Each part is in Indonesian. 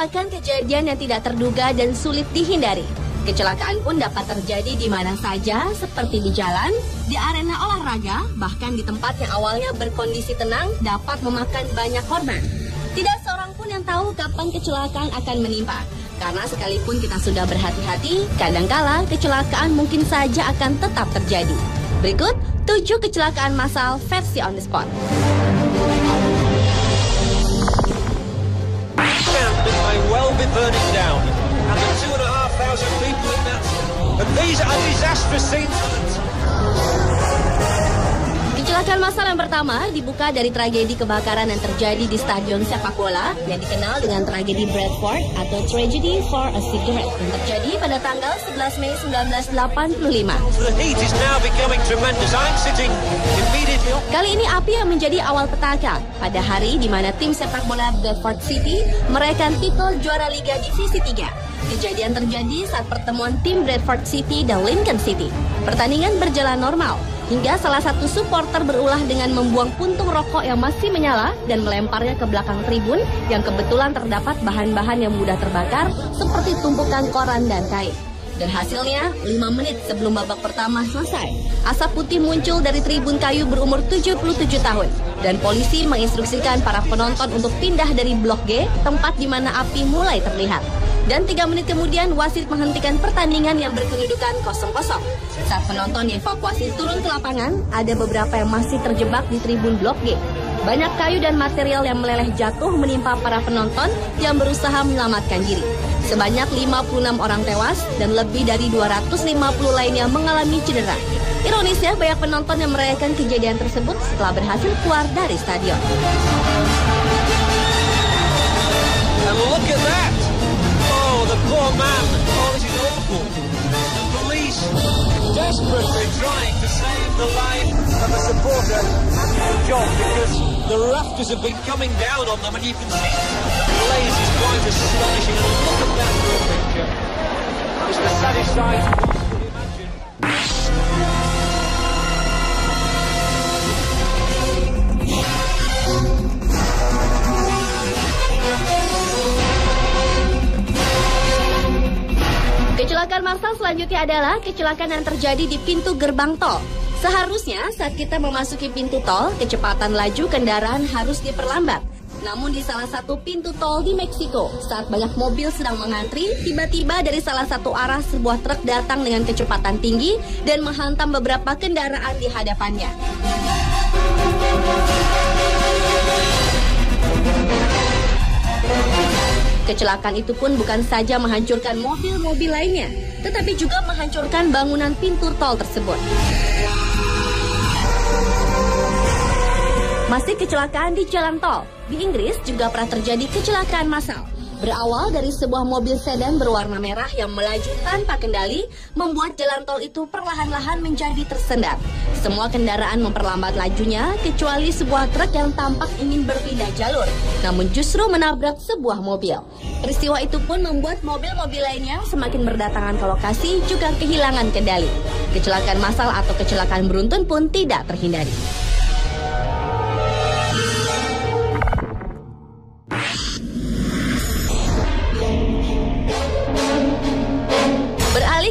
merupakan kejadian yang tidak terduga dan sulit dihindari. Kecelakaan pun dapat terjadi di mana saja, seperti di jalan, di arena olahraga, bahkan di tempat yang awalnya berkondisi tenang dapat memakan banyak korban. Tidak seorang pun yang tahu kapan kecelakaan akan menimpa. Karena sekalipun kita sudah berhati-hati, kadangkala kecelakaan mungkin saja akan tetap terjadi. Berikut 7 kecelakaan massal versi on the spot. Kecelakaan massal yang pertama dibuka dari tragedi kebakaran yang terjadi di stadion sepak bola yang dikenal dengan tragedi Bradford atau Tragedy for a Cigarette yang terjadi pada tanggal 11 Mei 1985. Kali ini api yang menjadi awal petaka pada hari di mana tim sepak bola Bradford City meraihkan titel juara Liga Divisi 3. Kejadian terjadi saat pertemuan tim Bradford City dan Lincoln City. Pertandingan berjalan normal, hingga salah satu supporter berulah dengan membuang puntung rokok yang masih menyala dan melemparnya ke belakang tribun yang kebetulan terdapat bahan-bahan yang mudah terbakar seperti tumpukan koran dan kain. Dan hasilnya, 5 menit sebelum babak pertama selesai, asap putih muncul dari tribun kayu berumur 77 tahun. Dan polisi menginstruksikan para penonton untuk pindah dari Blok G, tempat di mana api mulai terlihat. Dan 3 menit kemudian wasit menghentikan pertandingan yang berkedudukan 0-0. Saat penonton dievakuasi turun ke lapangan, ada beberapa yang masih terjebak di tribun Blok G. Banyak kayu dan material yang meleleh jatuh menimpa para penonton yang berusaha menyelamatkan diri. Sebanyak 56 orang tewas dan lebih dari 250 lainnya mengalami cedera. Ironisnya, banyak penonton yang merayakan kejadian tersebut setelah berhasil keluar dari stadion. And look at that! Oh, the poor man. Oh, this is awful. The police desperately trying to save the life of a supporter. Good job, because the rafters have been coming down on them, and you can see the blaze is quite astonishing. And look at that picture. It's the saddest sight you could imagine. Kecelakaan massal selanjutnya adalah kecelakaan yang terjadi di pintu gerbang tol. Seharusnya saat kita memasuki pintu tol, kecepatan laju kendaraan harus diperlambat. Namun di salah satu pintu tol di Meksiko, saat banyak mobil sedang mengantri, tiba-tiba dari salah satu arah sebuah truk datang dengan kecepatan tinggi dan menghantam beberapa kendaraan di hadapannya. Kecelakaan itu pun bukan saja menghancurkan mobil-mobil lainnya, tetapi juga menghancurkan bangunan pintu tol tersebut. Masih kecelakaan di jalan tol. Di Inggris juga pernah terjadi kecelakaan massal. Berawal dari sebuah mobil sedan berwarna merah yang melaju tanpa kendali, membuat jalan tol itu perlahan-lahan menjadi tersendat. Semua kendaraan memperlambat lajunya, kecuali sebuah truk yang tampak ingin berpindah jalur, namun justru menabrak sebuah mobil. Peristiwa itu pun membuat mobil-mobil lainnya semakin berdatangan ke lokasi juga kehilangan kendali. Kecelakaan massal atau kecelakaan beruntun pun tidak terhindari.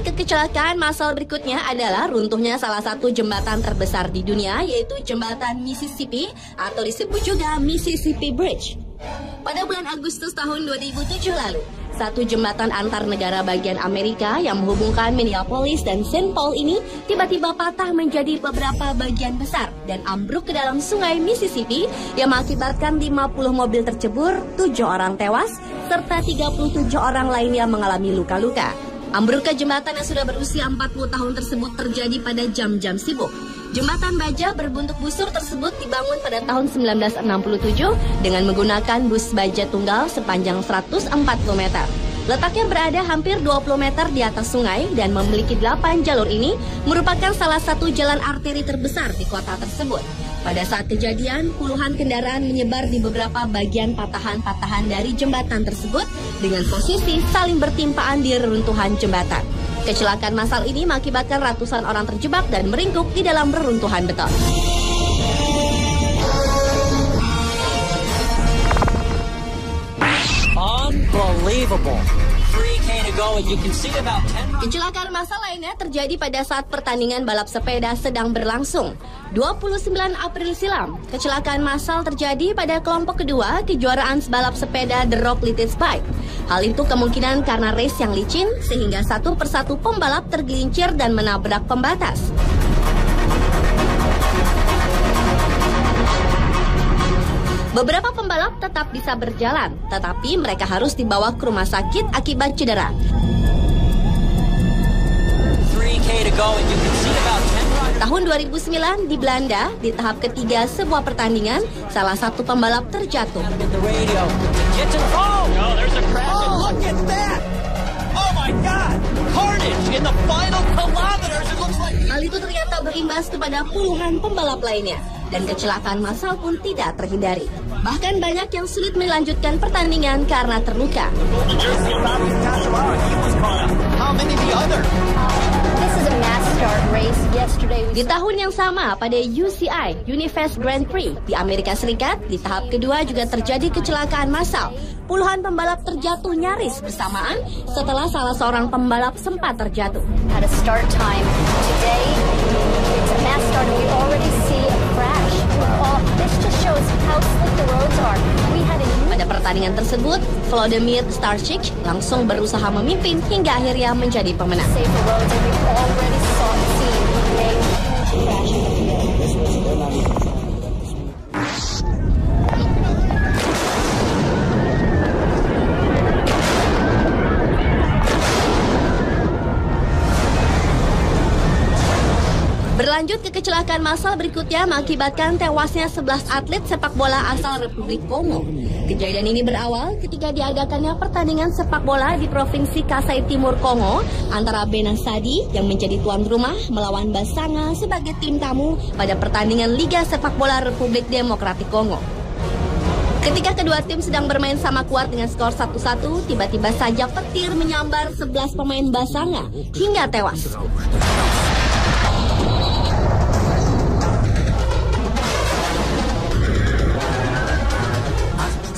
Ke kecelakaan massal berikutnya adalah runtuhnya salah satu jembatan terbesar di dunia, yaitu jembatan Mississippi atau disebut juga Mississippi Bridge. Pada bulan Agustus tahun 2007 lalu, satu jembatan antar negara bagian Amerika yang menghubungkan Minneapolis dan St. Paul ini tiba-tiba patah menjadi beberapa bagian besar dan ambruk ke dalam sungai Mississippi yang mengakibatkan 50 mobil tercebur, 7 orang tewas, serta 37 orang lainnya mengalami luka-luka. Ambruknya jembatan yang sudah berusia 40 tahun tersebut terjadi pada jam-jam sibuk. Jembatan baja berbentuk busur tersebut dibangun pada tahun 1967 dengan menggunakan bus baja tunggal sepanjang 140 meter. Letaknya berada hampir 20 meter di atas sungai dan memiliki 8 jalur ini merupakan salah satu jalan arteri terbesar di kota tersebut. Pada saat kejadian, puluhan kendaraan menyebar di beberapa bagian patahan-patahan dari jembatan tersebut dengan posisi saling bertimpaan di reruntuhan jembatan. Kecelakaan massal ini mengakibatkan ratusan orang terjebak dan meringkuk di dalam reruntuhan beton. On Unbelievable. 3K to go and you can see about 10 Kecelakaan massal lainnya terjadi pada saat pertandingan balap sepeda sedang berlangsung. 29 April silam, kecelakaan massal terjadi pada kelompok kedua kejuaraan balap sepeda The Rock Limited Bike. Hal itu kemungkinan karena race yang licin sehingga satu persatu pembalap tergelincir dan menabrak pembatas. Beberapa pembalap tetap bisa berjalan, tetapi mereka harus dibawa ke rumah sakit akibat cedera. 3K to go and you can see about 10 riders. Tahun 2009 di Belanda, di tahap ketiga sebuah pertandingan, salah satu pembalap terjatuh. In the radio. Get to the phone. Oh, there's a crash. Oh, look at that. Oh my God. Carnage in the final kilometers. It looks like. Hal itu ternyata berimbas kepada puluhan pembalap lainnya, dan kecelakaan massal pun tidak terhindari. Bahkan banyak yang sulit melanjutkan pertandingan karena terluka. How many the other? This is a mass start race. Yesterday we Di tahun yang sama, pada UCI, Unifest Grand Prix di Amerika Serikat, di tahap kedua juga terjadi kecelakaan massal. Puluhan pembalap terjatuh nyaris bersamaan setelah salah seorang pembalap sempat terjatuh. had a start time. Today it's a mass start and we already see a crash. This just shows how slick the roads are. We had a Pada pertandingan tersebut, Vladimir Starchik langsung berusaha memimpin hingga akhirnya menjadi pemenang. safer roads and we've already seen a huge crash. Berlanjut ke kecelakaan massal berikutnya mengakibatkan tewasnya 11 atlet sepak bola asal Republik Kongo. Kejadian ini berawal ketika diadakannya pertandingan sepak bola di Provinsi Kasai Timur Kongo antara Benasadi yang menjadi tuan rumah melawan Basanga sebagai tim tamu pada pertandingan Liga Sepak Bola Republik Demokratik Kongo. Ketika kedua tim sedang bermain sama kuat dengan skor 1-1, tiba-tiba saja petir menyambar 11 pemain Basanga hingga tewas.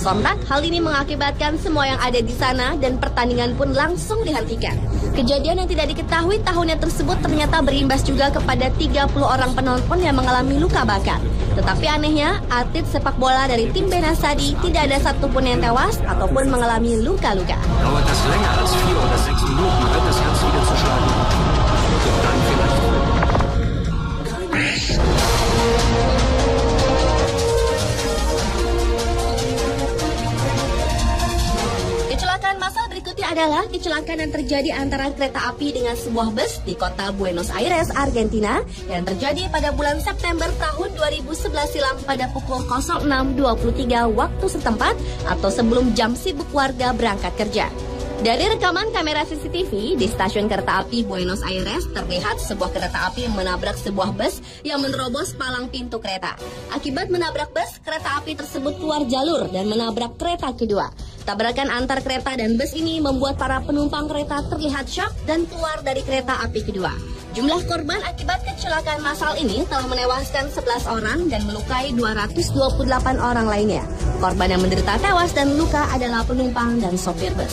Sontak, hal ini mengakibatkan semua yang ada di sana dan pertandingan pun langsung dihentikan. Kejadian yang tidak diketahui tahunnya tersebut ternyata berimbas juga kepada 30 orang penonton yang mengalami luka bakar. Tetapi anehnya, atlet sepak bola dari tim Benasadi tidak ada satupun yang tewas ataupun mengalami luka-luka. Dauert das länger als 4 oder 6 Minuten, wird das Herz wieder zu schlagen. Dann vielleicht. Kecelakaan massal berikutnya adalah kecelakaan yang terjadi antara kereta api dengan sebuah bus di kota Buenos Aires, Argentina, yang terjadi pada bulan September tahun 2011 silam pada pukul 06.23 waktu setempat atau sebelum jam sibuk warga berangkat kerja. Dari rekaman kamera CCTV di stasiun kereta api Buenos Aires, terlihat sebuah kereta api menabrak sebuah bus yang menerobos palang pintu kereta. Akibat menabrak bus, kereta api tersebut keluar jalur dan menabrak kereta kedua. Tabrakan antar kereta dan bus ini membuat para penumpang kereta terlihat syok dan keluar dari kereta api kedua. Jumlah korban akibat kecelakaan massal ini telah menewaskan 11 orang dan melukai 228 orang lainnya. Korban yang menderita tewas dan luka adalah penumpang dan sopir bus.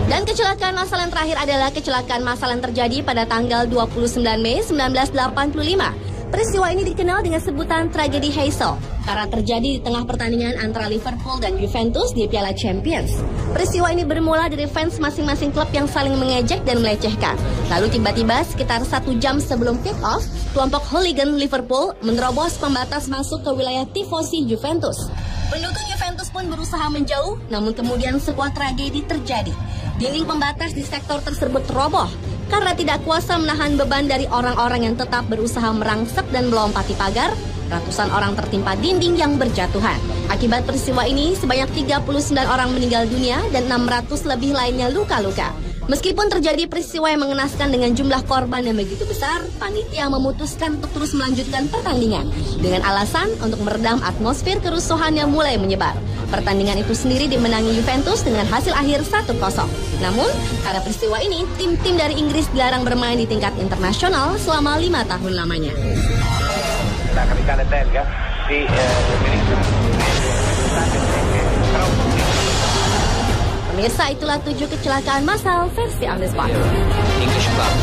Dan kecelakaan massal yang terakhir adalah kecelakaan massal yang terjadi pada tanggal 29 Mei 1985. Peristiwa ini dikenal dengan sebutan tragedi Heysel karena terjadi di tengah pertandingan antara Liverpool dan Juventus di Piala Champions. Peristiwa ini bermula dari fans masing-masing klub yang saling mengejek dan melecehkan. Lalu tiba-tiba sekitar 1 jam sebelum kick-off, kelompok hooligan Liverpool menerobos pembatas masuk ke wilayah tifosi Juventus. Pendukung Juventus pun berusaha menjauh, namun kemudian sebuah tragedi terjadi. Dinding pembatas di sektor tersebut roboh karena tidak kuasa menahan beban dari orang-orang yang tetap berusaha merangsek dan melompati pagar. Ratusan orang tertimpa dinding yang berjatuhan. Akibat peristiwa ini, sebanyak 39 orang meninggal dunia dan 600 lebih lainnya luka-luka. Meskipun terjadi peristiwa yang mengenaskan dengan jumlah korban yang begitu besar, panitia memutuskan untuk terus melanjutkan pertandingan dengan alasan untuk meredam atmosfer kerusuhan yang mulai menyebar. Pertandingan itu sendiri dimenangi Juventus dengan hasil akhir 1-0. Namun, karena peristiwa ini, tim-tim dari Inggris dilarang bermain di tingkat internasional selama 5 tahun lamanya. La capitale belga di Pemirsa, itulah 7 kecelakaan massal versi On The Spot. English club.